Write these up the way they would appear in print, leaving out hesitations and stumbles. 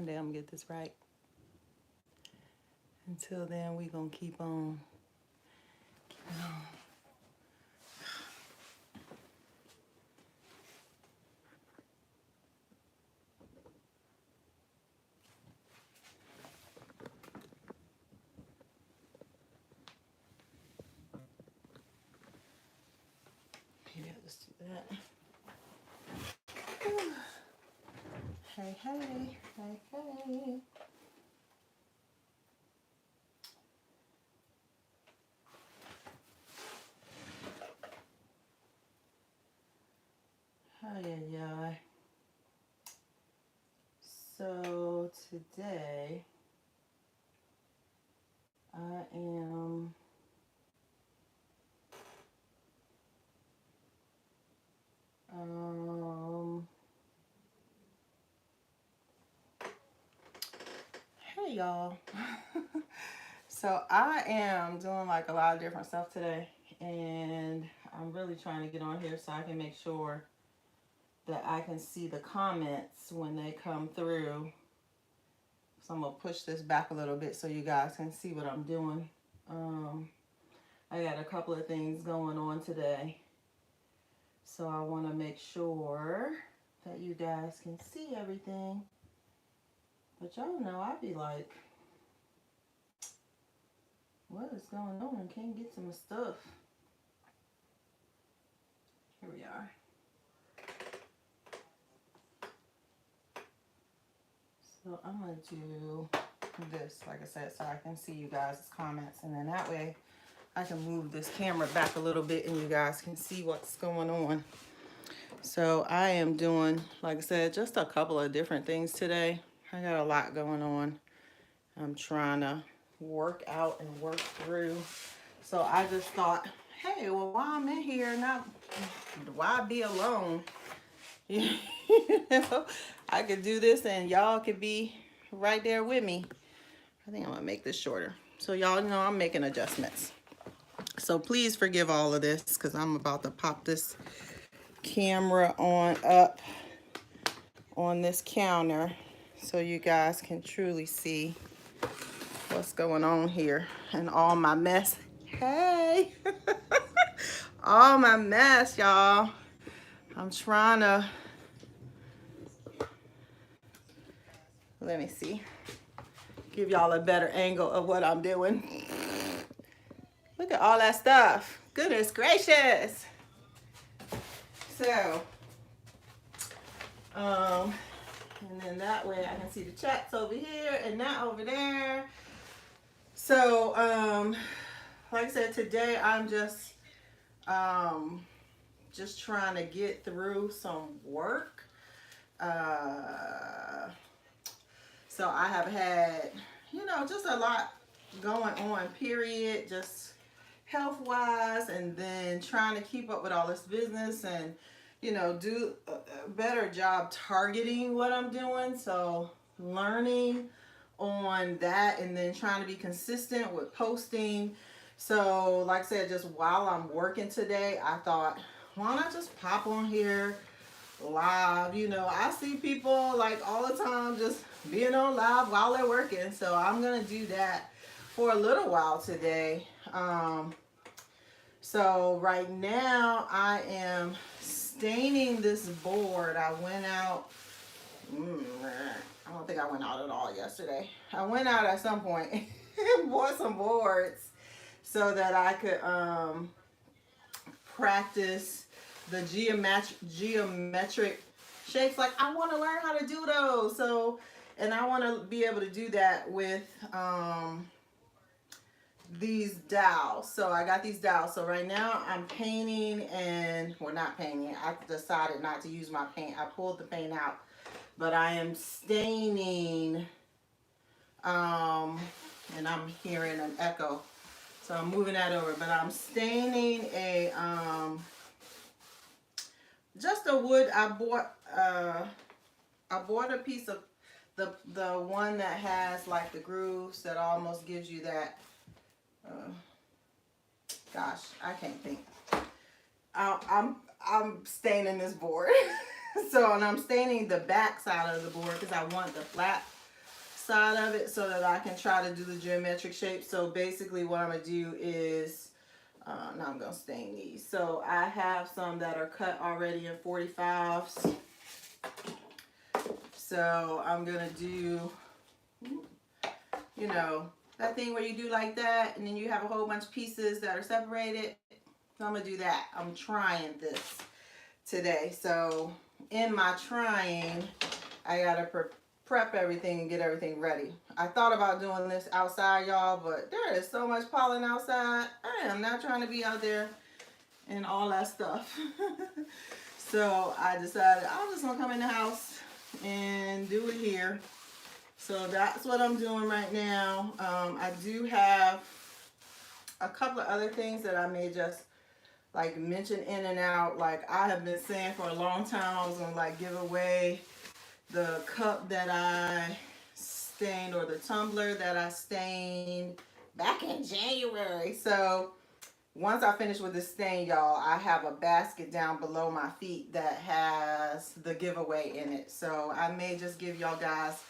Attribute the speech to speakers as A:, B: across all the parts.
A: One day I'm gonna get this right. Until then, we gonna keep on. Maybe I'll just do that. Hey, hey, hey, hey. Hi, yeah. So today I am hey y'all. So I am doing like a lot of different stuff today, and I'm really trying to get on here so I can make sure that I can see the comments when they come through. So I'm gonna push this back a little bit so you guys can see what I'm doing. I got a couple of things going on today, so I want to make sure that you guys can see everything. But y'all know I'd be like, what is going on? Can't get to my stuff. Here we are. So I'm going to do this, like I said, so I can see you guys' comments. And then that way I can move this camera back a little bit and you guys can see what's going on. So I am doing, like I said, just a couple of different things today. I got a lot going on. I'm trying to work out and work through. So I just thought, hey, well, while I'm in here, not why be alone? You know, I could do this and y'all could be right there with me. I think I'm gonna make this shorter. So y'all know I'm making adjustments. So please forgive all of this because I'm about to pop this camera on up on this counter so you guys can truly see what's going on here and all my mess. Hey, all my mess, y'all. I'm trying to, let me see, give y'all a better angle of what I'm doing. Look at all that stuff. Goodness gracious. So, and then that way I can see the chats over here and that over there. So, like I said, today I'm just trying to get through some work. So I have had, you know, just a lot going on, period, just health-wise, and then trying to keep up with all this business and, you know, do a better job targeting what I'm doing. So learning on that and then trying to be consistent with posting. So like I said, just while I'm working today, I thought, why not just pop on here live? You know, I see people like all the time just being on live while they're working. So I'm going to do that for a little while today. So right now I am staining this board. I went out, I don't think I went out at all yesterday. I went out at some point and bought some boards so that I could practice the geometric shapes. Like I want to learn how to do those. So, and I want to be able to do that with these dowels. So I got these dowels. So right now I'm painting and, well, not painting. I decided not to use my paint. I pulled the paint out, but I am staining, and I'm hearing an echo. So I'm moving that over, but I'm staining a, just a wood. I bought a piece of the one that has like the grooves that almost gives you that, gosh, I can't think. I'm staining this board. So, and I'm staining the back side of the board because I want the flat outside of it so that I can try to do the geometric shape. So basically what I'm going to do is, now I'm going to stain these. So I have some that are cut already in 45s. So I'm going to do, you know, that thing where you do like that and then you have a whole bunch of pieces that are separated. So I'm going to do that. I'm trying this today. So in my trying, I got to prep everything and get everything ready. I thought about doing this outside, y'all, but there is so much pollen outside. I am not trying to be out there and all that stuff. So I decided I'm just going to come in the house and do it here. So that's what I'm doing right now. I do have a couple of other things that I may just like mention in and out. Like I have been saying for a long time, I was gonna like give away the cup that I stained, or the tumbler that I stained back in January. So once I finish with this stain, y'all, I have a basket down below my feet that has the giveaway in it. So I may just give y'all guys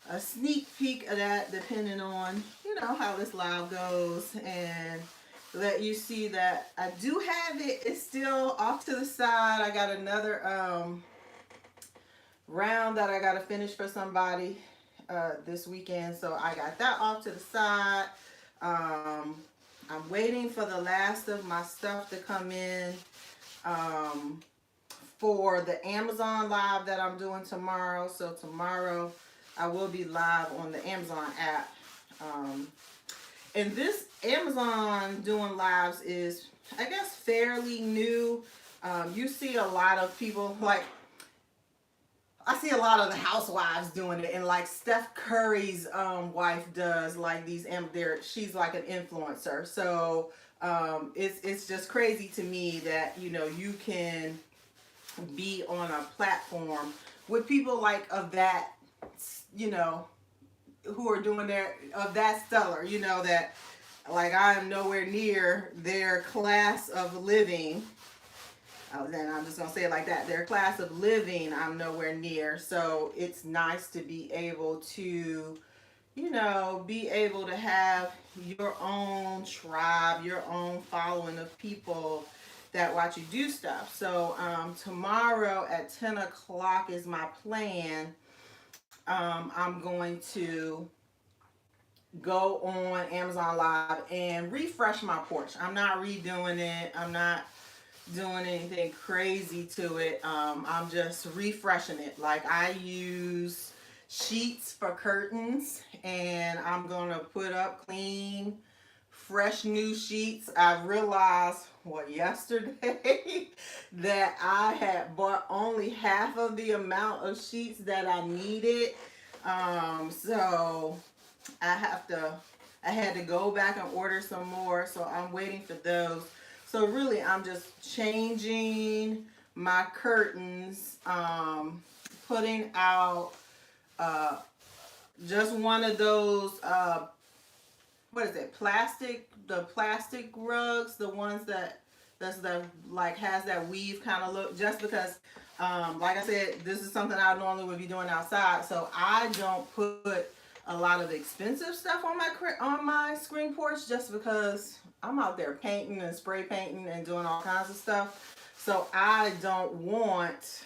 A: a sneak peek of that, depending on, you know, how this live goes, and let you see that I do have it. It's still off to the side. I got another round that I got to finish for somebody this weekend, so I got that off to the side. I'm waiting for the last of my stuff to come in for the Amazon live that I'm doing tomorrow. So tomorrow I will be live on the Amazon app. And this Amazon doing lives is, I guess, fairly new. You see a lot of people, like, I see a lot of the housewives doing it, and like Steph Curry's wife does like these, she's like an influencer. So it's just crazy to me that, you know, you can be on a platform with people like of that, you know, who are doing of that stellar, you know, that like I am nowhere near their class of living. Then I'm just gonna say it like that. Their class of living, I'm nowhere near. So it's nice to be able to, you know, be able to have your own tribe, your own following of people that watch you do stuff. So tomorrow at 10 o'clock is my plan. I'm going to go on Amazon Live and refresh my porch. I'm not redoing it. I'm not doing anything crazy to it. I'm just refreshing it. Like I use sheets for curtains, and I'm gonna put up clean, fresh new sheets. I realized yesterday that I had bought only half of the amount of sheets that I needed. So I had to go back and order some more. So I'm waiting for those. So really, I'm just changing my curtains, putting out just one of those, what is it, the plastic rugs, the ones that like has that weave kind of look, just because, like I said, this is something I normally would be doing outside, so I don't put a lot of expensive stuff on my screen porch, just because I'm out there painting and spray painting and doing all kinds of stuff. So I don't want,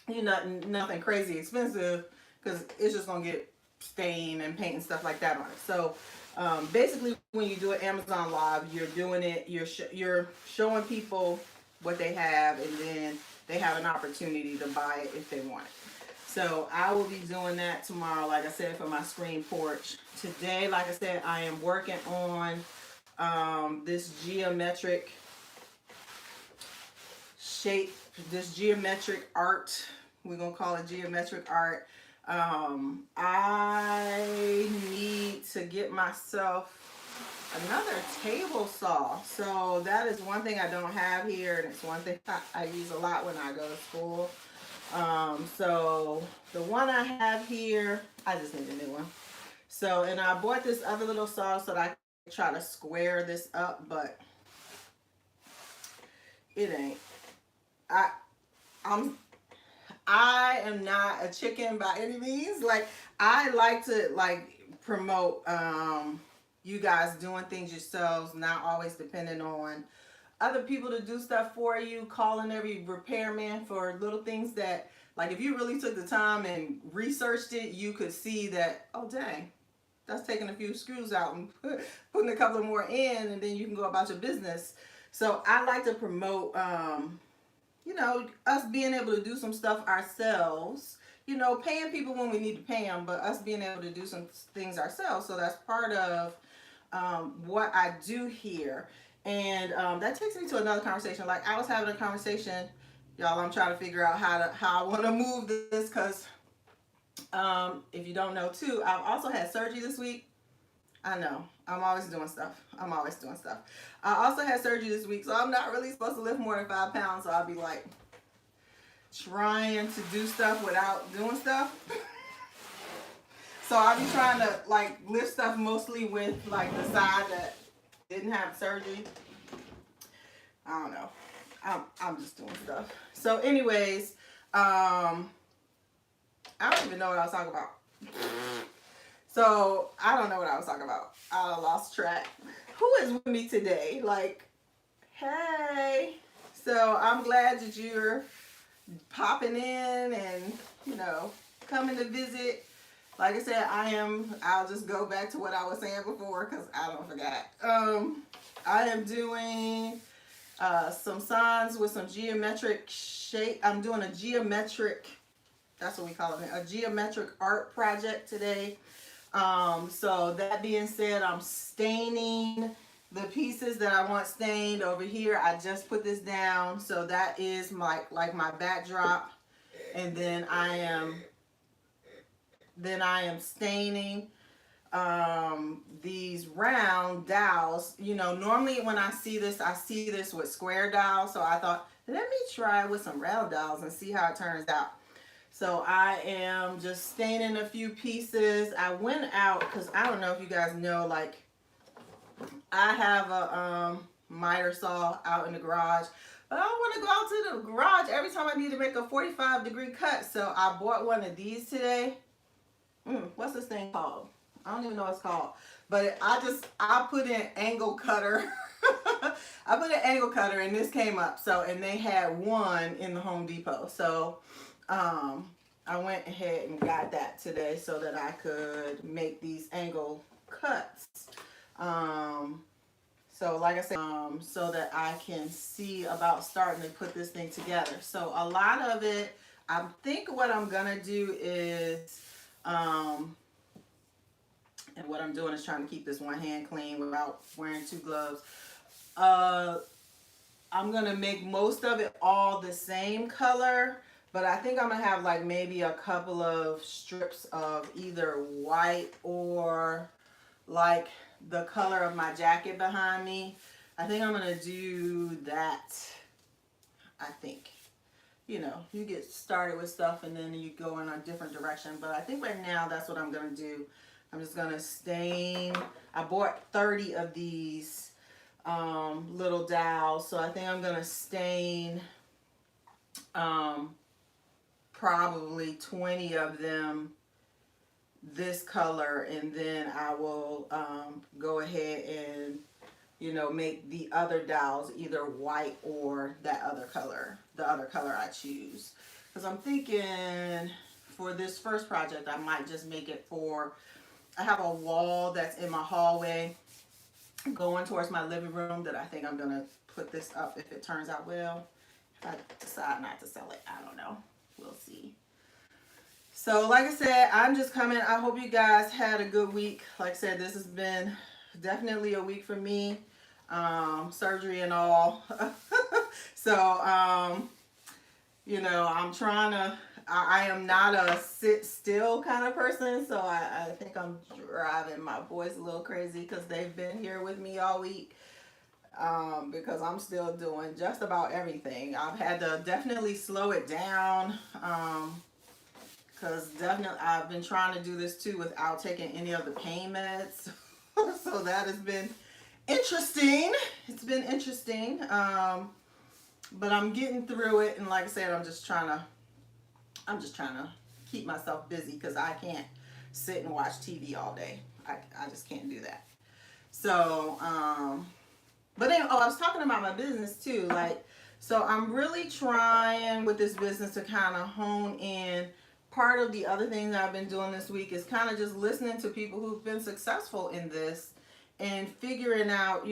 A: you know, nothing crazy expensive, because it's just gonna get stained and paint and stuff like that on it. So basically, when you do an Amazon Live, you're doing it, you're showing people what they have, and then they have an opportunity to buy it if they want it. So I will be doing that tomorrow, like I said, for my screen porch. Today, like I said, I am working on this geometric shape, this geometric art. We're going to call it geometric art. I need to get myself another table saw. So that is one thing I don't have here, and it's one thing I use a lot when I go to school. So the one I have here, I just need a new one. So, and I bought this other little saw so that I can try to square this up, but it ain't. I am not a chicken by any means. Like, I like to like promote you guys doing things yourselves, not always depending on other people to do stuff for you, calling every repairman for little things that, like, if you really took the time and researched it, you could see that, oh dang, that's taking a few screws out and putting a couple more in, and then you can go about your business. So I like to promote you know, us being able to do some stuff ourselves, you know, paying people when we need to pay them, but us being able to do some things ourselves. So that's part of what I do here. And that takes me to another conversation. Like, I was having a conversation, y'all, I'm trying to figure out how I want to move this, because if you don't know too, I've also had surgery this week. I know. I'm always doing stuff. I'm always doing stuff. I also had surgery this week, so I'm not really supposed to lift more than 5 pounds. So I'll be like trying to do stuff without doing stuff. So I'll be trying to like lift stuff mostly with like the side that didn't have surgery. I don't know. I'm just doing stuff. So anyways, I don't even know what I was talking about. So I don't know what I was talking about. I lost track. Who is with me today? Like, hey. So I'm glad that you're popping in and, you know, coming to visit. Like I said, I'll just go back to what I was saying before because I don't forget. I am doing some signs with some geometric shape. I'm doing a geometric, that's what we call it, a geometric art project today. So that being said, I'm staining the pieces that I want stained over here. I just put this down. So that is my backdrop. And then I am staining these round dowels. You know, normally when I see this with square dowels. So I thought, let me try with some round dowels and see how it turns out. So I am just staining a few pieces. I went out because I don't know if you guys know, like, I have a miter saw out in the garage, but I don't want to go out to the garage every time I need to make a 45-degree cut. So I bought one of these today. What's this thing called? I don't even know what it's called. But I put in angle cutter. I put an angle cutter and this came up. So, and they had one in the Home Depot. So I went ahead and got that today so that I could make these angle cuts. So like I said, so that I can see about starting to put this thing together. So a lot of it, I think what I'm gonna do is, and what I'm doing is trying to keep this one hand clean without wearing 2 gloves. I'm gonna make most of it all the same color, but I think I'm gonna have like maybe a couple of strips of either white or like the color of my jacket behind me. I think I'm gonna do that. I think, you know, you get started with stuff and then you go in a different direction, but I think right now that's what I'm gonna do. I'm just gonna stain. I bought 30 of these little dowels, so I think I'm gonna stain probably 20 of them this color, and then I will go ahead and, you know, make the other dowels either white or that other color, the other color I choose. Because I'm thinking for this first project I might just make it for, I have a wall that's in my hallway going towards my living room that I think I'm gonna put this up if it turns out well. If I decide not to sell it, I don't know, we'll see. So like I said, I'm just coming. I hope you guys had a good week. Like I said, this has been definitely a week for me, surgery and all. So you know, I'm trying to, I am not a sit still kind of person, so I think I'm driving my boys a little crazy because they've been here with me all week, because I'm still doing just about everything. I've had to definitely slow it down, because definitely I've been trying to do this too without taking any of the pain meds. So that has been interesting. It's been interesting. But I'm getting through it, and like I said, I'm just trying to I'm just trying to keep myself busy because I can't sit and watch TV all day. I just can't do that. So, but anyway, oh, I was talking about my business too. Like, so I'm really trying with this business to kind of hone in. Part of the other thing that I've been doing this week is kind of just listening to people who've been successful in this and figuring out,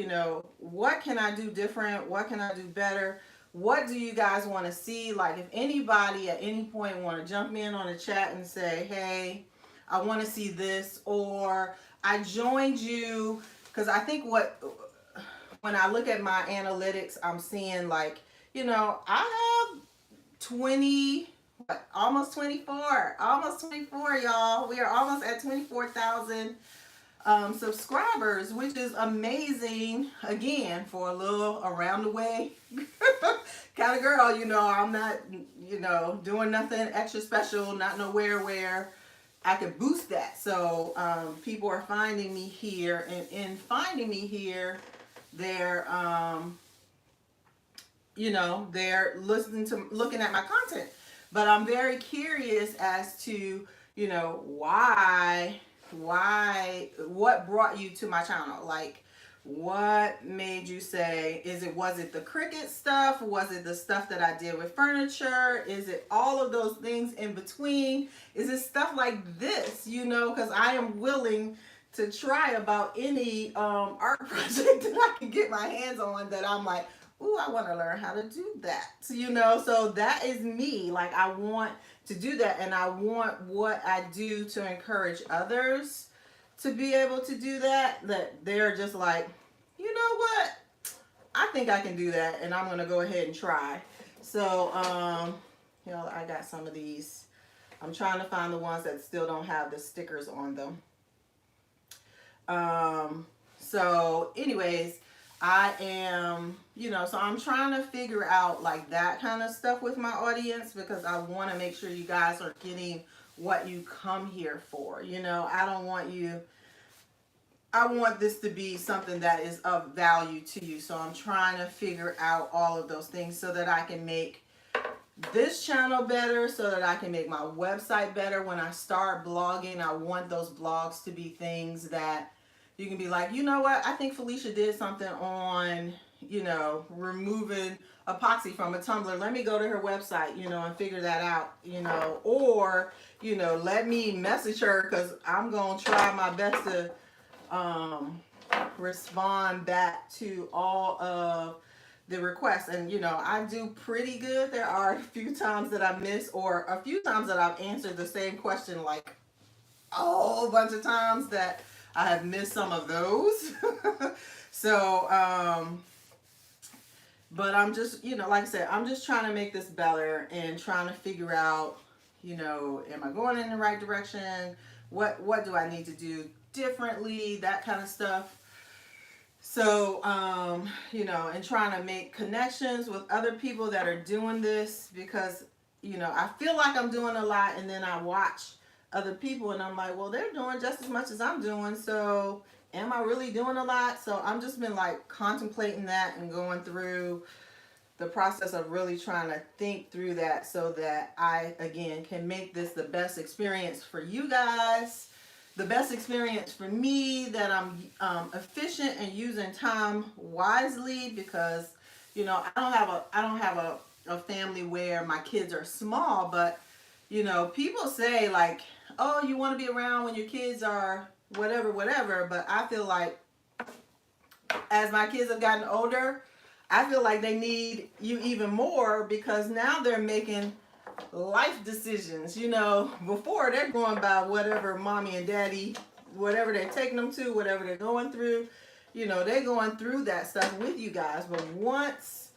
A: what can I do different? What can I do better? What do you guys want to see? Like, if anybody at any point want to jump in on a chat and say, hey, I want to see this, or I joined you, because I think when I look at my analytics, I'm seeing like, I have 20, almost 24, y'all. We are almost at 24,000 subscribers, which is amazing. Again, for a little around the way kind of girl, I'm not, doing nothing extra special, not nowhere where I could boost that. So people are finding me here, and in finding me here, they're they're looking at my content. But I'm very curious as to, what brought you to my channel? Like, what made you say, was it the Cricut stuff? Was it the stuff that I did with furniture? Is it all of those things in between? Is it stuff like this, because I am willing to try about any art project that I can get my hands on that I'm like, ooh, I want to learn how to do that. So that is me. Like, I want to do that, and I want what I do to encourage others to be able to do that, that they're just like, you know what? I think I can do that, and I'm going to go ahead and try. So, I got some of these. I'm trying to find the ones that still don't have the stickers on them. So anyways, I am, so I'm trying to figure out like that kind of stuff with my audience, because I want to make sure you guys are getting what you come here for. I want this to be something that is of value to you. So I'm trying to figure out all of those things so that I can make this channel better, so that I can make my website better. When I start blogging, I want those blogs to be things that you can be like, you know what, I think Felicia did something on, removing epoxy from a tumbler. Let me go to her website, and figure that out, or, let me message her, because I'm going to try my best to respond back to all of the requests. And, I do pretty good. There are a few times that I miss, or a few times that I've answered the same question like a whole bunch of times that I have missed some of those. So, but I'm just, like I said, I'm just trying to make this better and trying to figure out, am I going in the right direction? What do I need to do differently? That kind of stuff. So, and trying to make connections with other people that are doing this, because, I feel like I'm doing a lot, and then I watch other people and I'm like, well, they're doing just as much as I'm doing, so am I really doing a lot? So I'm just been like contemplating that and going through the process of really trying to think through that, so that I, again, can make this the best experience for you guys, the best experience for me, that I'm efficient and using time wisely, because, I don't have a family where my kids are small, but, people say like, oh, you want to be around when your kids are whatever, but I feel like as my kids have gotten older, I feel like they need you even more, because now they're making life decisions. Before, they're going by whatever mommy and daddy, whatever they're taking them to, whatever they're going through, they're going through that stuff with you guys. But once,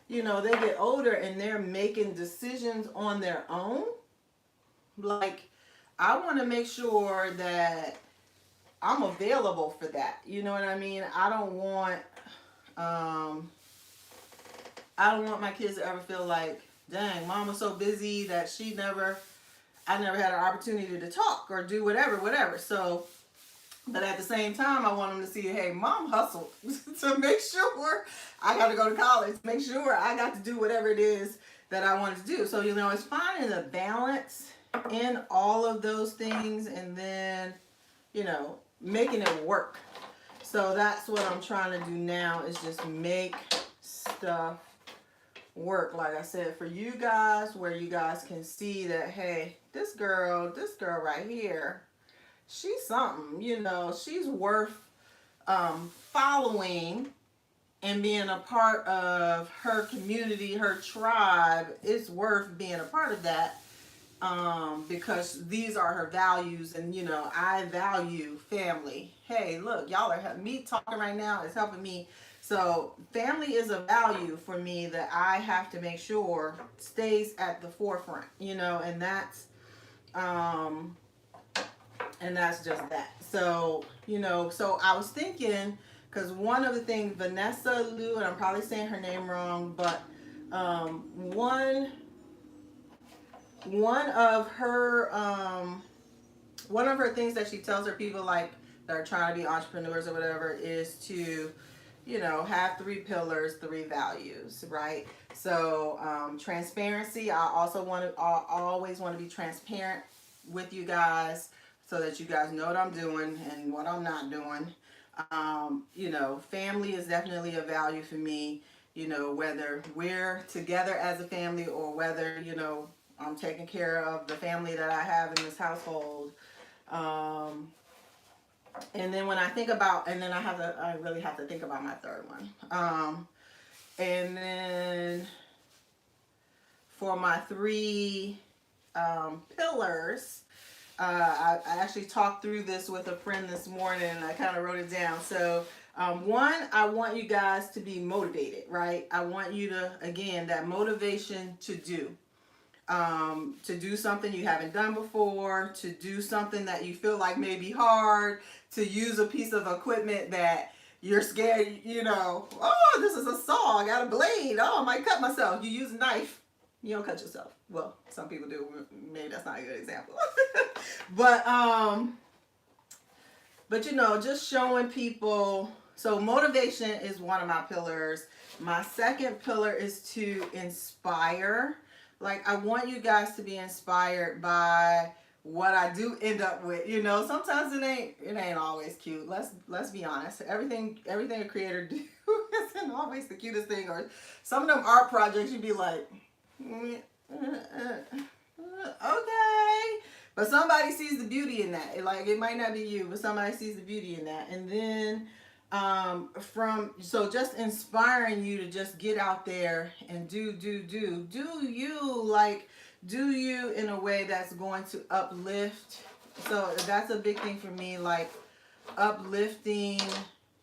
A: they get older and they're making decisions on their own, like, I want to make sure that I'm available for that. You know what I mean? I don't want my kids to ever feel like, dang, mom was so busy that I never had an opportunity to talk or do whatever. So, but at the same time, I want them to see, hey, mom hustled to make sure I got to go to college, make sure I got to do whatever it is that I wanted to do. So, you know, it's finding the balance in all of those things and then, you know, making it work. So that's what I'm trying to do now, is just make stuff work. Like I said, for you guys, where you guys can see that, hey, this girl right here, she's something, you know, she's worth following and being a part of her community, her tribe. It's worth being a part of that, because these are her values, and you know, I value family. Hey, look, y'all are me talking right now is helping me. So family is a value for me that I have to make sure stays at the forefront, you know, and that's just that. So, you know, so I was thinking, because one of the things, Vanessa Lou, and I'm probably saying her name wrong, but one of her things that she tells her people, like, that are trying to be entrepreneurs or whatever, is to, you know, have 3 pillars, 3 values, right? So transparency. I also always want to be transparent with you guys, so that you guys know what I'm doing and what I'm not doing. You know, family is definitely a value for me, you know, whether we're together as a family or whether, you know, I'm taking care of the family that I have in this household. And then when I think about, and then I really have to think about my third one. And then for my 3 pillars, I actually talked through this with a friend this morning, and I kind of wrote it down. So one, I want you guys to be motivated, right? I want you to, again, that motivation to do something you haven't done before, to do something that you feel like may be hard, to use a piece of equipment that you're scared, you know, oh, this is a saw, I got a blade, oh, I might cut myself. You use a knife, you don't cut yourself. Well, some people do. Maybe that's not a good example. But you know, just showing people. So motivation is one of my pillars. My second pillar is to inspire. Like, I want you guys to be inspired by what I do end up with. You know, sometimes it ain't always cute. Let's be honest. Everything a creator do isn't always the cutest thing. Or some of them art projects, you'd be like, okay, but somebody sees the beauty in that. Like, it might not be you, but somebody sees the beauty in that. And then so just inspiring you to just get out there and do you, like, do you in a way that's going to uplift. So that's a big thing for me, like uplifting.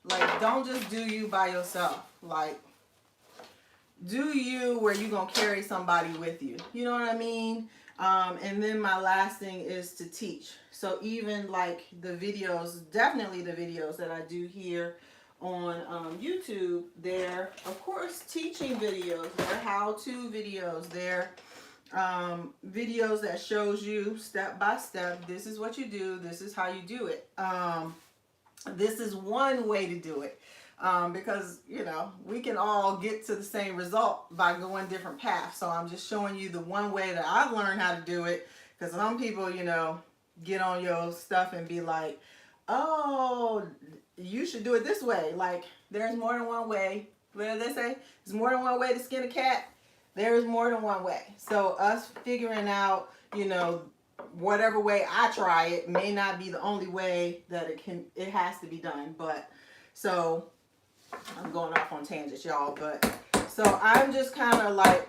A: Like, don't just do you by yourself. Like, do you where you gonna carry somebody with you. You know what I mean? And then my last thing is to teach. So even like the videos, definitely the videos that I do here on YouTube, they're of course teaching videos, they're how-to videos, they're videos that shows you step by step, this is what you do, this is how you do it. This is one way to do it. Because, you know, we can all get to the same result by going different paths. So I'm just showing you the one way that I've learned how to do it. Because some people, you know, get on your stuff and be like, oh, you should do it this way. Like, there's more than one way. What do they say? There's more than one way to skin a cat. There is more than one way. So us figuring out, you know, whatever way I try it may not be the only way that it has to be done. But so I'm going off on tangents, y'all, but so I'm just kind of like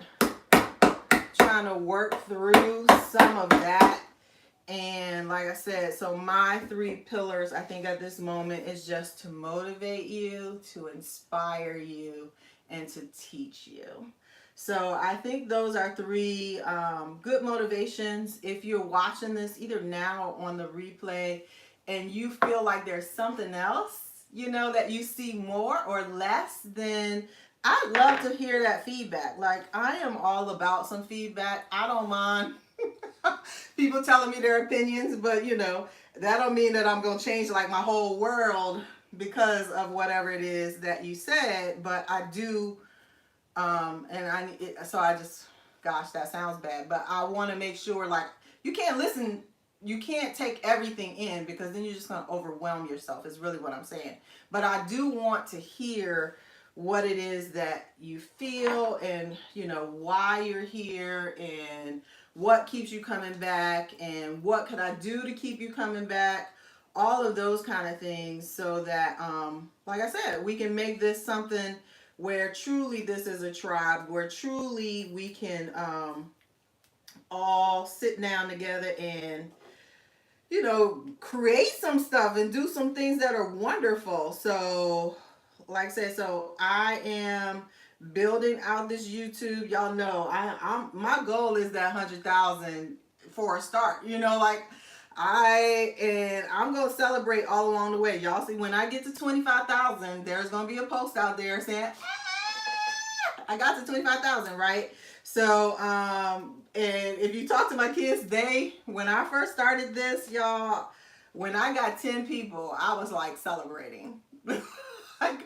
A: trying to work through some of that. And like I said, so my 3 pillars, I think at this moment, is just to motivate you, to inspire you, and to teach you. So I think those are 3 good motivations. If you're watching this either now or on the replay and you feel like there's something else, you know, that you see more or less, then I'd love to hear that feedback. Like, I am all about some feedback. I don't mind people telling me their opinions, but you know, that don't mean that I'm going to change like my whole world because of whatever it is that you said, but I do, so I just gosh, that sounds bad, but I want to make sure, like, you can't listen, you can't take everything in, because then you're just going to overwhelm yourself, is really what I'm saying. But I do want to hear what it is that you feel, and why you're here, and what keeps you coming back, and what could I do to keep you coming back, all of those kind of things, so that like I said, we can make this something where truly this is a tribe, where truly we can all sit down together and create some stuff and do some things that are wonderful. So, like I said, so I am building out this YouTube. Y'all know, I'm my goal is that 100,000 for a start. Like I'm gonna celebrate all along the way. Y'all see, when I get to 25,000, there's gonna be a post out there saying, I got to 25,000, right? So, and if you talk to my kids, when I first started this, y'all, when I got 10 people, I was like celebrating. Like, 10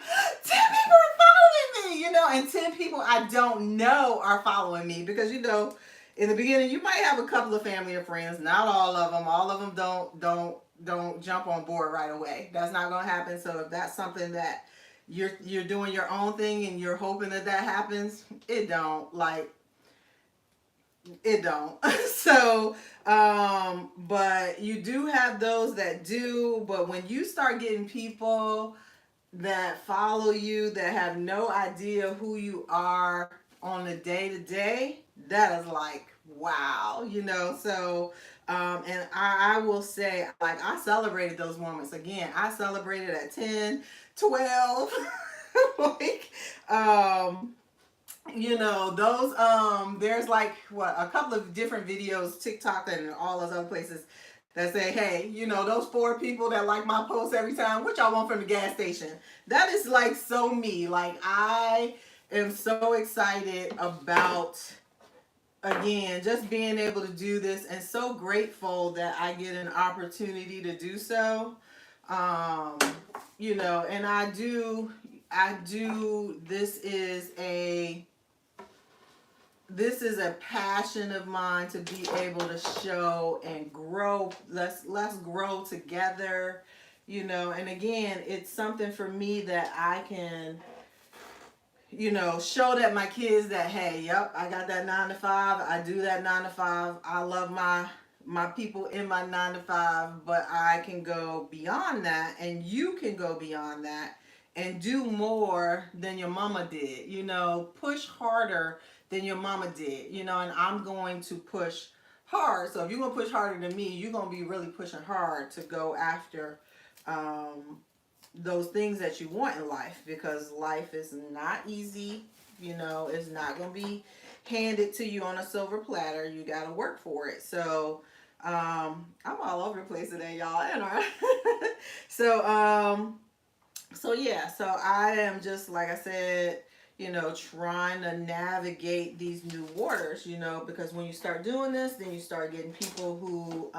A: people are following me, and 10 people I don't know are following me, because, in the beginning, you might have a couple of family or friends, not all of them. All of them don't jump on board right away. That's not going to happen. So if that's something that you're doing your own thing and you're hoping that happens, it don't. So but you do have those that do. But when you start getting people that follow you that have no idea who you are on a day-to-day, that is like, wow. So and I will say, like, I celebrated those moments. Again, I celebrated at 10, 12. Like, those there's like a couple of different videos, TikTok and all those other places, that say, hey, those 4 people that like my posts every time, what y'all want from the gas station? That is like so me. Like, I am so excited about, again, just being able to do this, and so grateful that I get an opportunity to do so. And I do, this is a passion of mine, to be able to show and grow. Let's grow together, and again, it's something for me that I can, show that my kids that, hey, yep, I got that 9 to 5. I do that 9 to 5. I love my people in my 9 to 5, but I can go beyond that, and you can go beyond that and do more than your mama did. Push harder than your mama did. And I'm going to push hard. So if you're going to push harder than me, you're going to be really pushing hard to go after those things that you want in life, because life is not easy. It's not going to be handed to you on a silver platter. You got to work for it. So I'm all over the place today, y'all. So yeah, so I am just, like I said, trying to navigate these new waters, because when you start doing this, then you start getting people who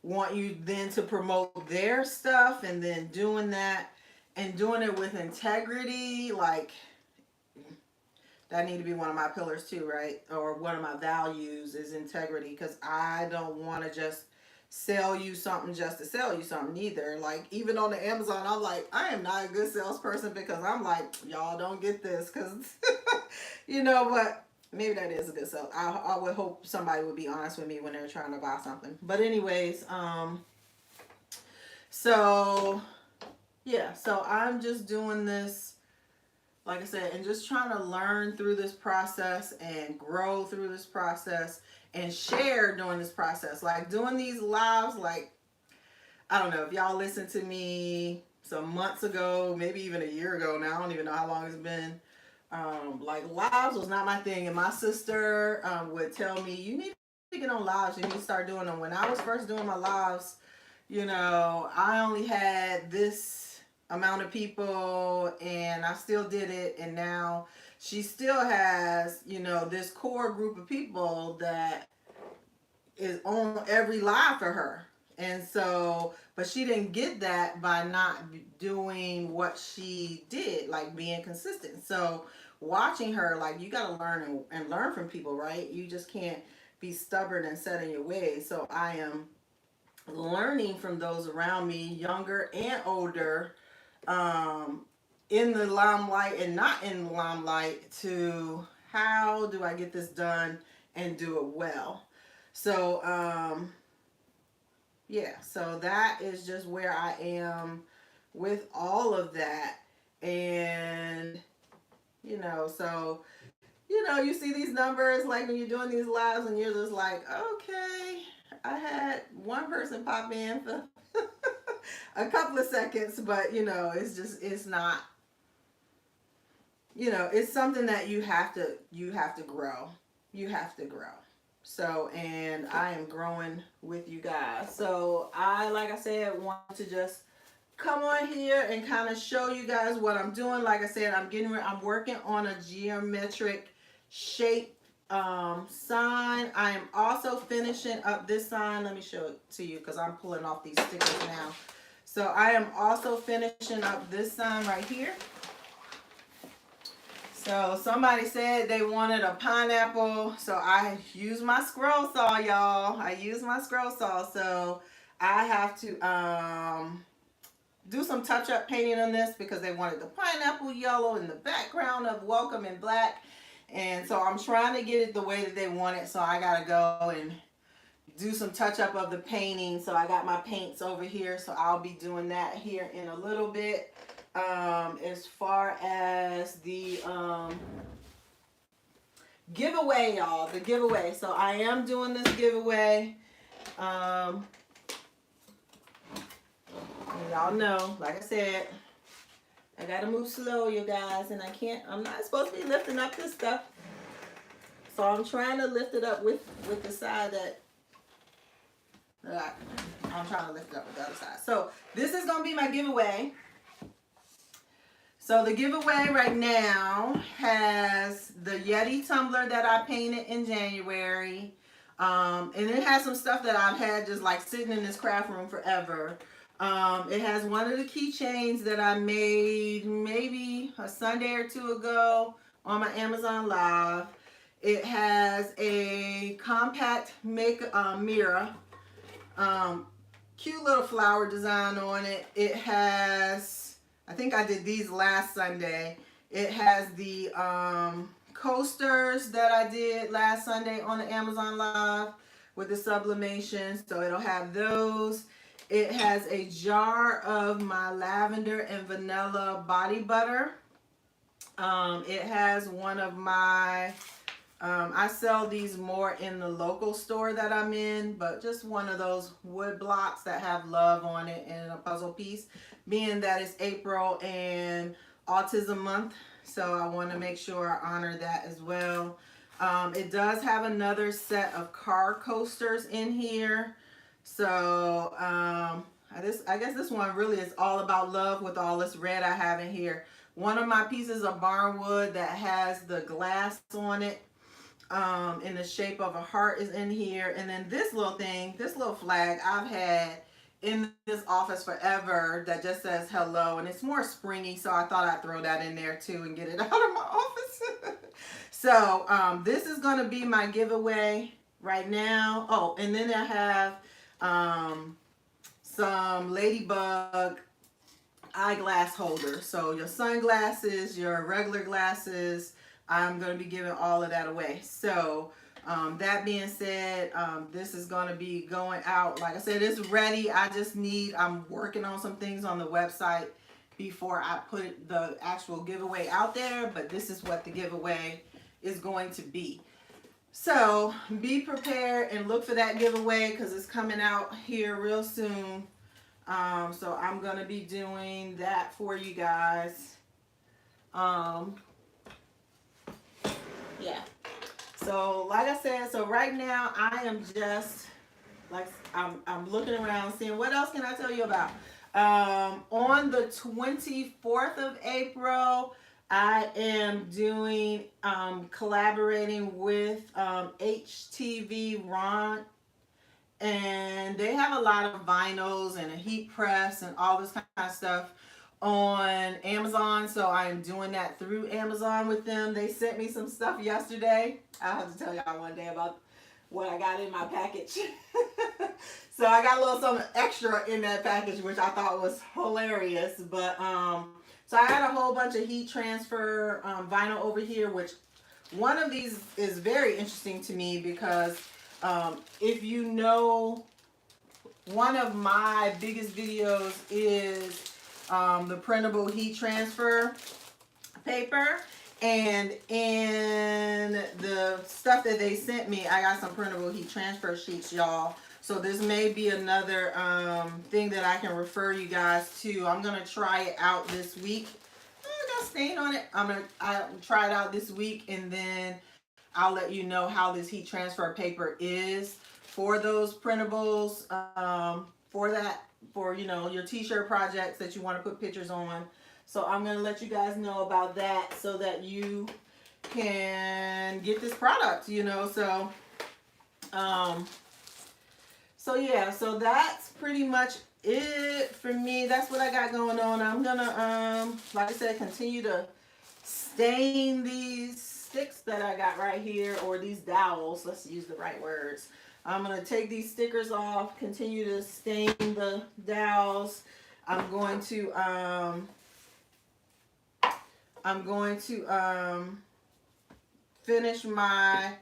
A: want you then to promote their stuff, and then doing that and doing it with integrity. Like, that need to be one of my pillars too, right? Or one of my values is integrity, because I don't want to just sell you something just to sell you something either. Like, even on the Amazon, I'm like, I am not a good salesperson, because I'm like, y'all don't get this, because but maybe that is a good sell. I would hope somebody would be honest with me when they're trying to buy something. But anyways, so yeah, so I'm just doing this, like I said, and just trying to learn through this process and grow through this process and share during this process. Like, doing these lives, like, I don't know if y'all listened to me some months ago, maybe even a year ago now. I don't even know how long it's been. Like, lives was not my thing. And my sister would tell me, you need to get on lives. You need to start doing them. When I was first doing my lives, I only had this amount of people, and I still did it. And now she still has, this core group of people that is on every live for her. And so, but she didn't get that by not doing what she did, like being consistent. So watching her, like, you got to learn and learn from people, right? You just can't be stubborn and set in your ways. So I am learning from those around me, younger and older, um, in the limelight and not in the limelight, to how do I get this done and do it well. So, yeah, so that is just where I am with all of that. And, so, you see these numbers like when you're doing these lives and you're just like, okay, I had one person pop in for a couple of seconds, but, it's not, it's something that you have to grow. You have to grow. So, and I am growing with you guys. So like I said, want to just come on here and kind of show you guys what I'm doing. Like I said, I'm working on a geometric shape sign. I am also finishing up this sign. Let me show it to you because I'm pulling off these stickers now. So I am also finishing up this sign right here. So somebody said they wanted a pineapple, so I use my scroll saw, y'all. I use my scroll saw, so I have to do some touch-up painting on this because they wanted the pineapple yellow in the background of welcome in black. And so I'm trying to get it the way that they want it, so I gotta go and do some touch-up of the painting. So I got my paints over here, so I'll be doing that here in a little bit. As far as the giveaway, y'all, the giveaway. So I am doing this giveaway. Y'all know, like I said, I gotta move slow, you guys, and I'm not supposed to be lifting up this stuff. So I'm trying to lift it up with the side that I'm trying to lift it up with the other side. So this is gonna be my giveaway. So the giveaway right now has the Yeti tumbler that I painted in January. And it has some stuff that I've had just like sitting in this craft room forever. It has one of the keychains that I made maybe a Sunday or two ago on my Amazon Live. It has a compact mirror. Cute little flower design on it. It has, I think I did these last Sunday. It has the coasters that I did last Sunday on the Amazon Live with the sublimation. So it'll have those. It has a jar of my lavender and vanilla body butter. It has one of my, I sell these more in the local store that I'm in, but just one of those wood blocks that have love on it and a puzzle piece, being that it's April and Autism Month. So I want to make sure I honor that as well. It does have another set of car coasters in here. So I guess this one really is all about love with all this red I have in here. One of my pieces of barnwood that has the glass on it in the shape of a heart is in here. And then this little thing, this little flag I've had in this office forever that just says hello, and it's more springy, so I thought I'd throw that in there too and get it out of my office. So this is going to be my giveaway right now. Oh, and then I have some ladybug eyeglass holders. So your sunglasses, your regular glasses, I'm going to be giving all of that away. So that being said, this is going to be going out. Like I said, it's ready. I'm working on some things on the website before I put the actual giveaway out there, but this is what the giveaway is going to be. So be prepared and look for that giveaway because it's coming out here real soon. So I'm going to be doing that for you guys. Yeah. So like I said, so right now I am just like, I'm looking around seeing what else can I tell you about. On the 24th of April, I am doing, collaborating with HTV Ron, and they have a lot of vinyls and a heat press and all this kind of stuff on Amazon, so I am doing that through Amazon with them. They sent me some stuff yesterday. I'll have to tell y'all one day about what I got in my package. So I got a little something extra in that package, which I thought was hilarious. But so I had a whole bunch of heat transfer vinyl over here, which one of these is very interesting to me because if you know, one of my biggest videos is the printable heat transfer paper. And in the stuff that they sent me, I got some printable heat transfer sheets, y'all. So this may be another thing that I can refer you guys to. I'm going to try it out this week. Oh, I got a stain on it. I'll try it out this week, and then I'll let you know how this heat transfer paper is for those printables, for you know, your t-shirt projects that you want to put pictures on. So I'm going to let you guys know about that so that you can get this product, you know. So yeah, so that's pretty much it for me. That's what I got going on. I'm going to, like I said, continue to stain these sticks that I got right here, or these dowels. Let's use the right words. I'm going to take these stickers off, continue to stain the dowels. I'm going to finish my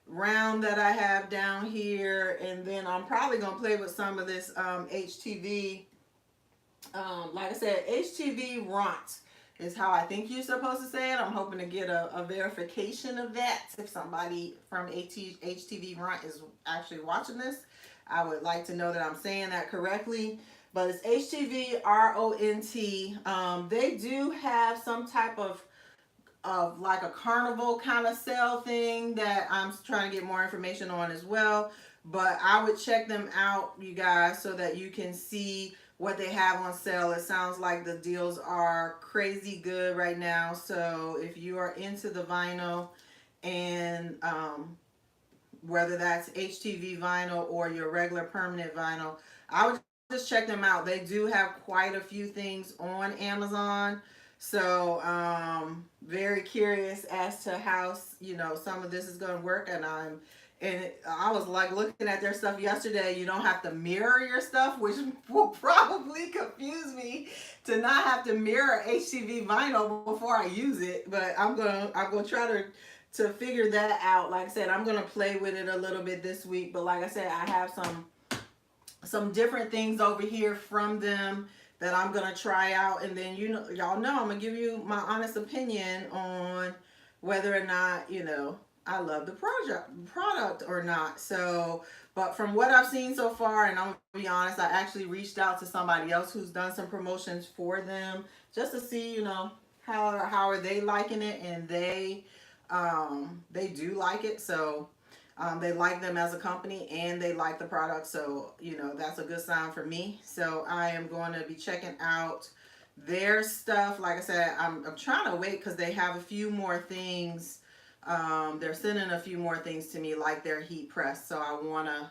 A: round that I have down here, and then I'm probably going to play with some of this HTV. Like I said, HTV Ront is how I think you're supposed to say it. I'm hoping to get a verification of that. If somebody from HTV Ront is actually watching this, I would like to know that I'm saying that correctly. But it's HTV RONT. They do have some type of like a carnival kind of sale thing that I'm trying to get more information on as well. But I would check them out, you guys, so that you can see what they have on sale. It sounds like the deals are crazy good right now. So if you are into the vinyl, and whether that's HTV vinyl or your regular permanent vinyl, I would just check them out. They do have quite a few things on Amazon. So very curious as to how, you know, some of this is going to work. And I was like looking at their stuff yesterday. You don't have to mirror your stuff, which will probably confuse me to not have to mirror HTV vinyl before I use it. But I'm gonna try to figure that out. Like I said, I'm gonna play with it a little bit this week. But like I said, I have some different things over here from them that I'm gonna try out, and then y'all know I'm gonna give you my honest opinion on whether or not, you know, I love the product or not. So, but from what I've seen so far, and I'm gonna be honest, I actually reached out to somebody else who's done some promotions for them just to see, you know, how are they liking it, and they do like it. So they like them as a company, and they like the product. So, you know, that's a good sign for me. So I am going to be checking out their stuff. Like I said, I'm trying to wait because they have a few more things. They're sending a few more things to me, like their heat press. So I want to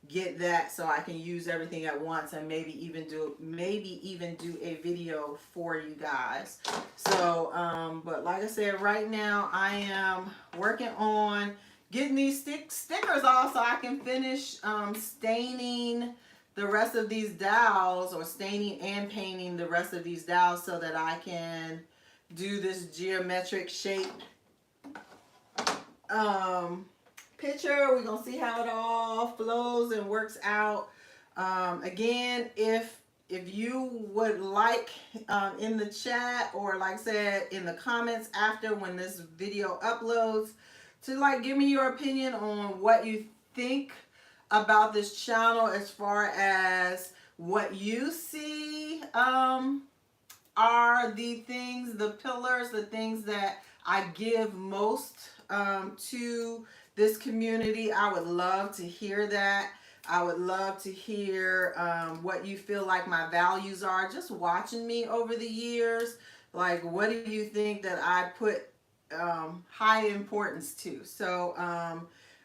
A: get that so I can use everything at once, and maybe even do a video for you guys. So, but like I said, right now I am working on getting these stickers off so I can finish staining the rest of these dowels, or staining and painting the rest of these dowels, so that I can do this geometric shape picture. We're gonna see how it all flows and works out. Again, if you would like, in the chat, or like I said, in the comments after when this video uploads, to like give me your opinion on what you think about this channel, as far as what you see are the things, the pillars, the things that I give most to this community. I would love to hear that. I would love to hear what you feel like my values are, just watching me over the years. Like, what do you think that I put high importance to? So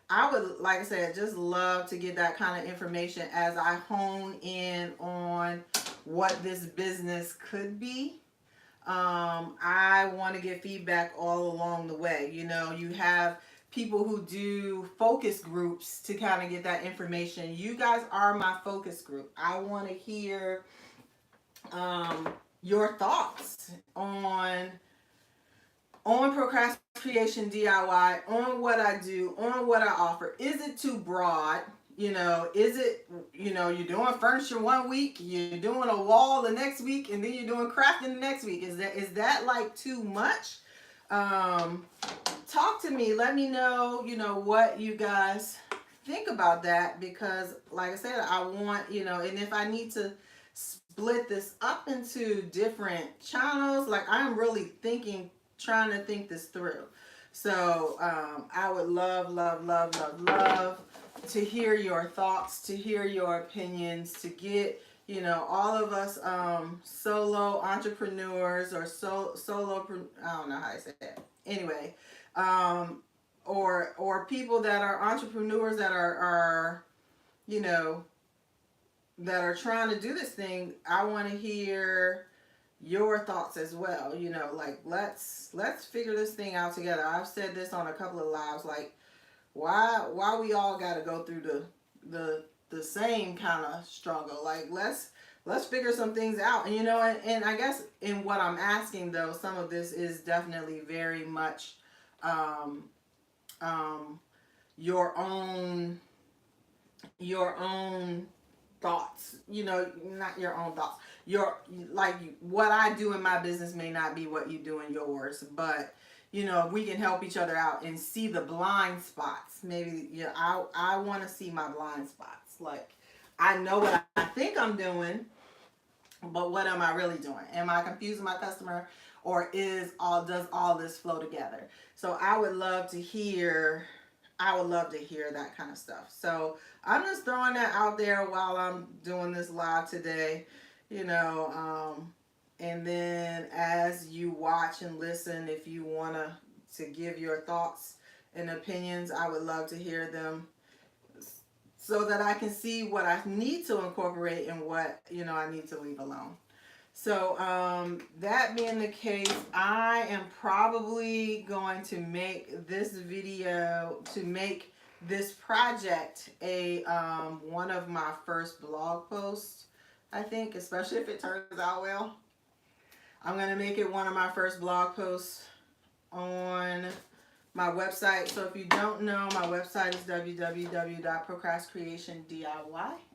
A: I would, like I said, just love to get that kind of information as I hone in on what this business could be. I want to get feedback all along the way. You know, you have people who do focus groups to kind of get that information. You guys are my focus group. I want to hear your thoughts on procrastination DIY, on what I do, on what I offer. Is it too broad? You know, is it, you know, you're doing furniture one week, you're doing a wall the next week, and then you're doing crafting the next week. Is that like too much? Talk to me. Let me know, you know, what you guys think about that, because like I said, I want, you know, and if I need to split this up into different channels, like I'm really trying to think this through. So I would love, love, love, love, love to hear your thoughts, to hear your opinions, to get, you know, all of us solo entrepreneurs or solo, I don't know how to say it. Anyway, or people that are entrepreneurs that are, you know, that are trying to do this thing. I want to hear your thoughts as well. You know, like let's figure this thing out together. I've said this on a couple of lives, like why we all got to go through the same kind of struggle. Like let's figure some things out. And you know, and I guess in what I'm asking though, some of this is definitely very much your own thoughts, you know, not your own thoughts. Your, like, what I do in my business may not be what you do in yours, but you know, we can help each other out and see the blind spots. Maybe, yeah, I want to see my blind spots. Like, I know what I think I'm doing, but what am I really doing? Am I confusing my customer, or does all this flow together? So I would love to hear that kind of stuff. So I'm just throwing that out there while I'm doing this live today, you know, and then as you watch and listen, if you want to give your thoughts and opinions, I would love to hear them so that I can see what I need to incorporate and what, you know, I need to leave alone. So that being the case, I am probably going to make this video, to make this project a one of my first blog posts, I think, especially if it turns out well. I'm going to make it one of my first blog posts on my website. So if you don't know, my website is www.procrastcreationdiy.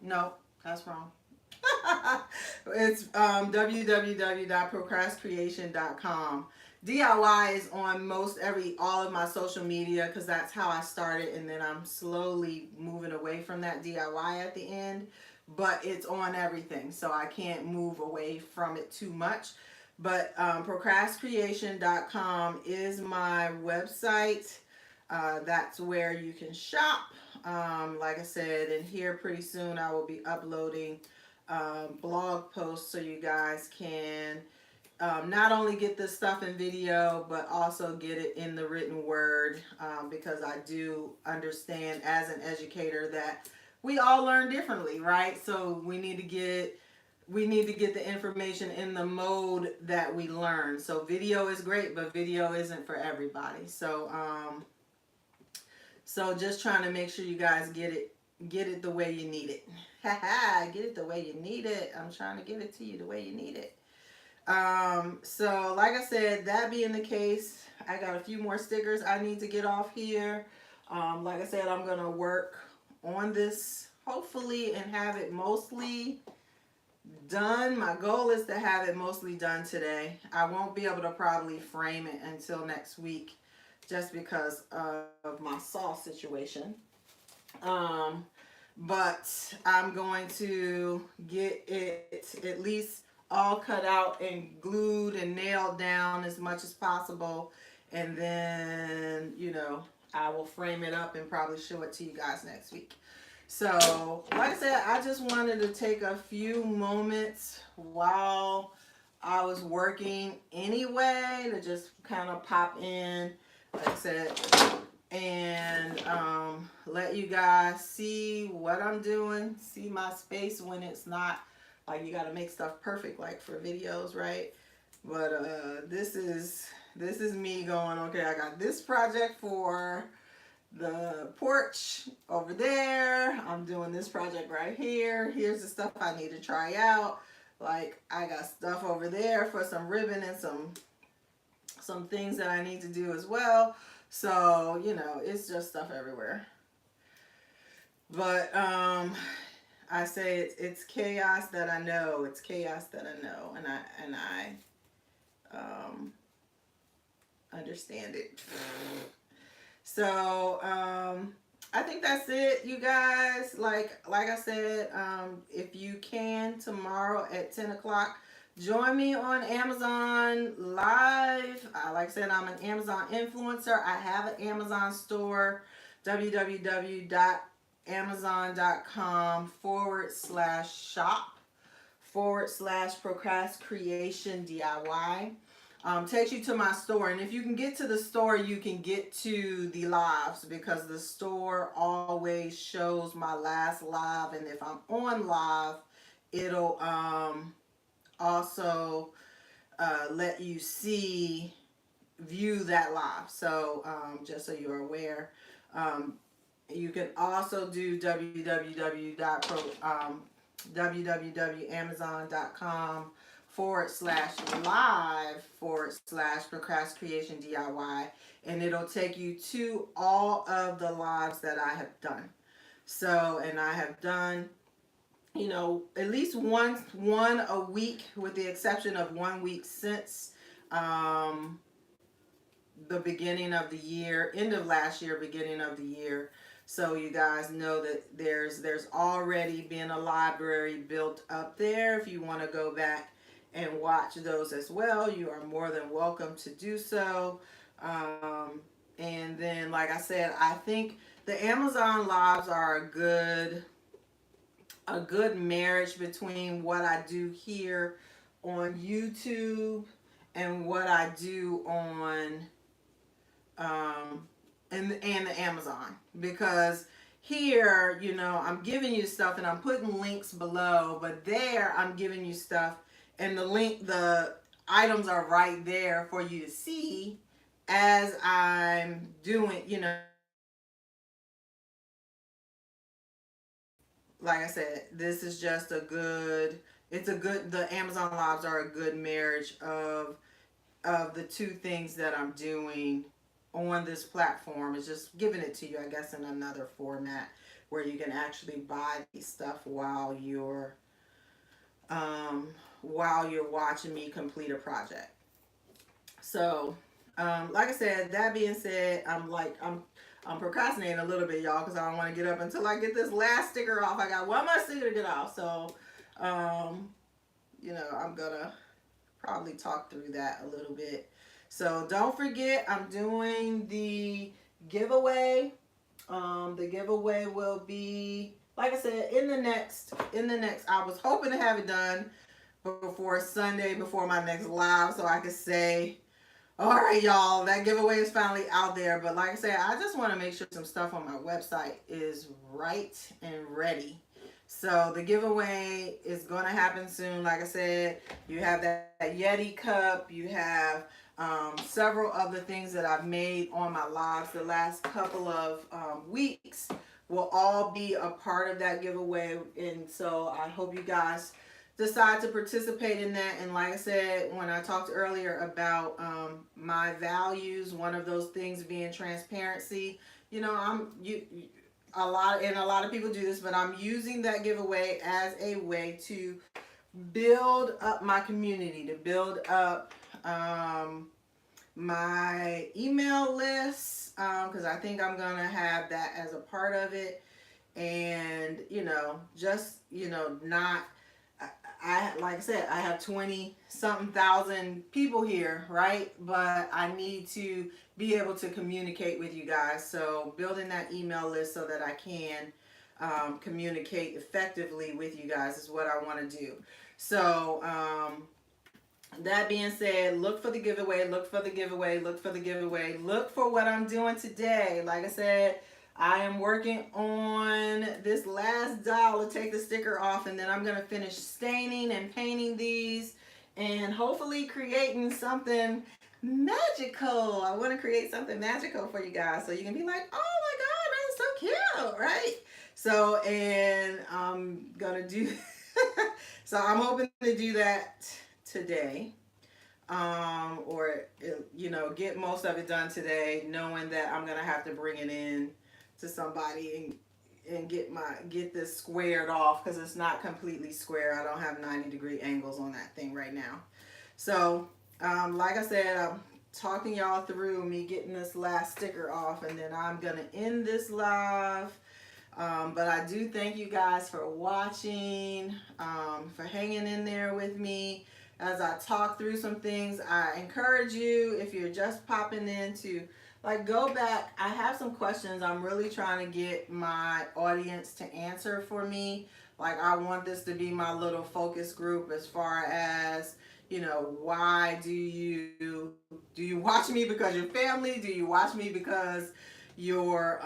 A: No, that's wrong. It's www.procrastcreation.com. DIY is on all of my social media, because that's how I started, and then I'm slowly moving away from that DIY at the end, but it's on everything, so I can't move away from it too much. But procrastcreation.com is my website. That's where you can shop. Like I said, and here pretty soon I will be uploading blog posts so you guys can not only get this stuff in video, but also get it in the written word, because I do understand as an educator that we all learn differently, right? So we need to get the information in the mode that we learn. So video is great, but video isn't for everybody. So so just trying to make sure you guys get it the way you need it. Get it the way you need it. I'm trying to give it to you the way you need it. So like I said, that being the case, I got a few more stickers I need to get off here. Like I said, I'm gonna work on this hopefully and have it mostly done. My goal is to have it mostly done today. I won't be able to probably frame it until next week, just because of my saw situation. But I'm going to get it at least all cut out and glued and nailed down as much as possible, and then, you know, I will frame it up and probably show it to you guys next week. So like I said, I just wanted to take a few moments while I was working anyway to just kind of pop in. Like I said, and let you guys see what I'm doing, see my space when it's not like you got to make stuff perfect like for videos, right? But this is me going, okay, I got this project for the porch over there. I'm doing this project right here. Here's the stuff I need to try out. Like I got stuff over there for some ribbon and some things that I need to do as well. So, you know, it's just stuff everywhere. But I say it's chaos that I know. It's chaos that I know, and I understand it. So I think that's it, you guys. Like I said, if you can tomorrow at 10 o'clock, join me on Amazon Live. Like I said, I'm an Amazon influencer. I have an Amazon store, www.amazon.com/shop/procrastination DIY. Takes you to my store, and if you can get to the store, you can get to the lives, because the store always shows my last live, and if I'm on live, it'll also let you view that live. So just so you're aware, you can also do www.amazon.com/live/procrastination DIY, and it'll take you to all of the lives that I have done. So, and I have done, you know, at least one a week, with the exception of 1 week since the beginning of the year, end of last year, beginning of the year. So you guys know that there's already been a library built up there. If you want to go back and watch those as well, you are more than welcome to do so. And then, like I said, I think the Amazon lives are a good marriage between what I do here on YouTube and what I do on and the Amazon, because here, you know, I'm giving you stuff and I'm putting links below, but there I'm giving you stuff and the items are right there for you to see as I'm doing, you know. Like I said, this is just the Amazon lives are a good marriage of the two things that I'm doing on this platform. Is just giving it to you, I guess, in another format where you can actually buy these stuff while you're watching me complete a project. So, like I said, that being said, I'm procrastinating a little bit, y'all, because I don't want to get up until I get this last sticker off. I got one more sticker to get off, so you know, I'm gonna probably talk through that a little bit. So don't forget, I'm doing the giveaway. The giveaway will be, like I said, in the next. I was hoping to have it done before Sunday, before my next live, so I could say, all right, y'all, that giveaway is finally out there. But like I said, I just want to make sure some stuff on my website is right and ready. So the giveaway is going to happen soon. Like I said, you have that Yeti cup. You have several of the things that I've made on my lives the last couple of weeks will all be a part of that giveaway. And so I hope you guys decide to participate in that. And like I said, when I talked earlier about my values, one of those things being transparency, you know, a lot of people do this, but I'm using that giveaway as a way to build up my community, to build up my email list, because I think I'm gonna have that as a part of it. And you know, just, you know, not, I like I said, I have 20 something thousand people here, right? But I need to be able to communicate with you guys. So building that email list so that I can communicate effectively with you guys is what I want to do. So that being said, look for the giveaway, look for the giveaway, look for the giveaway, look for what I'm doing today. Like I said, I am working on this last dial to take the sticker off, and then I'm going to finish staining and painting these and hopefully creating something magical. I want to create something magical for you guys so you can be like, oh my God, that is so cute, right? So, and I'm going to do, so I'm hoping to do that today, or you know, get most of it done today, knowing that I'm gonna have to bring it in to somebody and get this squared off because it's not completely square. I don't have 90-degree angles on that thing right now. So like I said, I'm talking y'all through me getting this last sticker off, and then I'm gonna end this live. But I do thank you guys for watching, for hanging in there with me as I talk through some things. I encourage you, if you're just popping in, to like go back. I have some questions I'm really trying to get my audience to answer for me. Like, I want this to be my little focus group as far as, you know, why do you watch me because you're family? Do you watch me because you're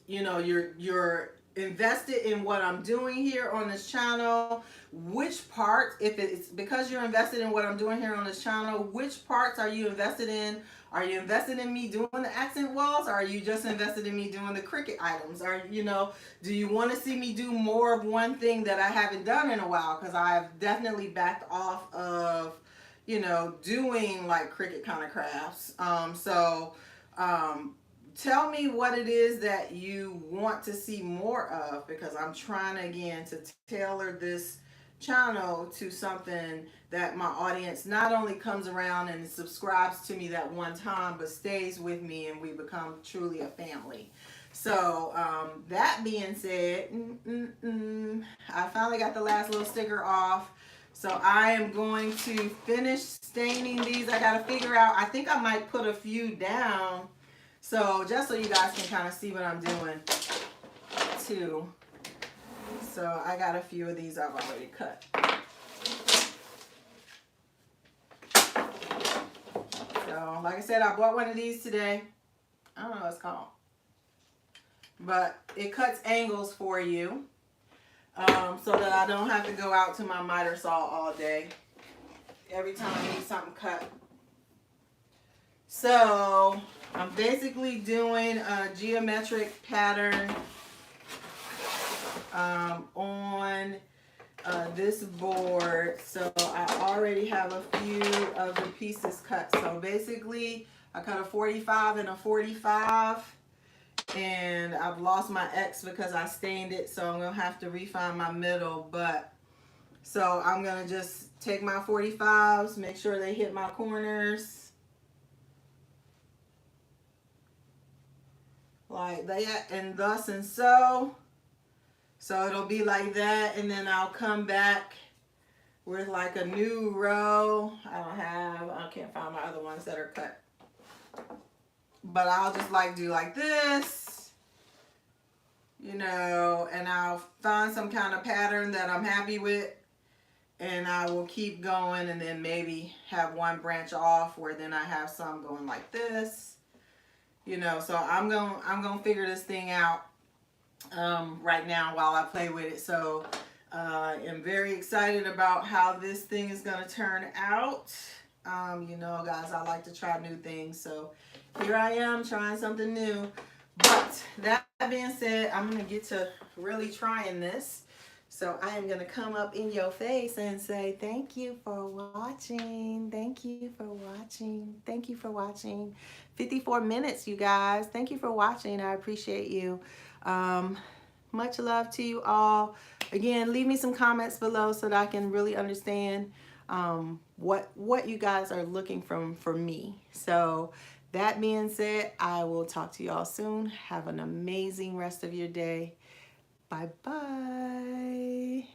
A: you know, you're invested in what I'm doing here on this channel? Which part, if it's because you're invested in what I'm doing here on this channel, which parts are you invested in? Are you invested in me doing the accent walls? Or are you just invested in me doing the Cricut items? Or, you know, do you want to see me do more of one thing that I haven't done in a while? Because I've definitely backed off of, you know, doing like Cricut kind of crafts. Tell me what it is that you want to see more of, because I'm trying again to tailor this channel to something that my audience not only comes around and subscribes to me that one time, but stays with me and we become truly a family. So that being said, I finally got the last little sticker off. So I am going to finish staining these. I got to figure out, I think I might put a few down. So just so you guys can kind of see what I'm doing too. So I got a few of these I've already cut. So like I said, I bought one of these today. I don't know what it's called, but it cuts angles for you, so that I don't have to go out to my miter saw all day every time I need something cut. So I'm basically doing a geometric pattern on this board. So I already have a few of the pieces cut. So basically I cut a 45 and a 45, and I've lost my X because I stained it, so I'm gonna have to refine my middle. But so I'm gonna just take my 45s, make sure they hit my corners like that, and thus and so. So it'll be like that, and then I'll come back with like a new row. I can't find my other ones that are cut. But I'll just like do like this, you know, and I'll find some kind of pattern that I'm happy with, and I will keep going, and then maybe have one branch off where then I have some going like this. You know, so I'm gonna figure this thing out right now while I play with it. So I'm very excited about how this thing is gonna turn out. You know, guys, I like to try new things, so here I am trying something new. But that being said, I'm gonna get to really trying this. So I am gonna come up in your face and say thank you for watching. Thank you for watching. Thank you for watching. 54 minutes, you guys. Thank you for watching. I appreciate you. Much love to you all. Again, leave me some comments below so that I can really understand what you guys are looking from me. So that being said, I will talk to you all soon. Have an amazing rest of your day. Bye-bye.